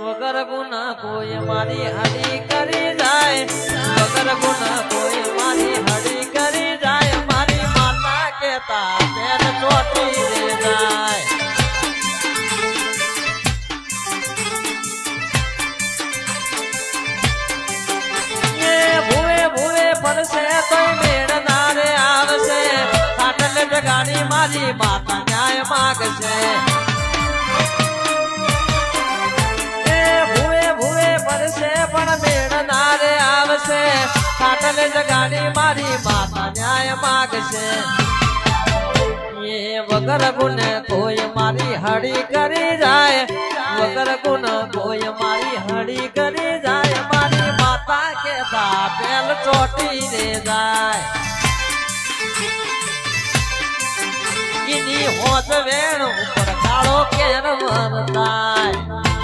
વગર ગુના કોઈ મારી હરી કરી જાય, વગર ગુના કોઈ મારી હરી કરી જાય, મારી માતા કેતા બેન ચોટી રે જાય. એ ભૂવે ભૂવે પડશે તોય મેળ ના રે આવશે, ખાટલે જગાડી મારી માતા ન્યાય માગશે. પણ મેળ ના રે આવશે, ખાટલે જગાડી મારી માતા ન્યાય માગશે. એ વગર ગુને કોઈ મારી હળી કરી જાય, વગર ગુન કોઈ મારી હળી કરી જાય, મારી માતા કેતા પેલ ચોટી રે જાય. એની હોત વેણ ઉપર કાળો કેર વરતાય.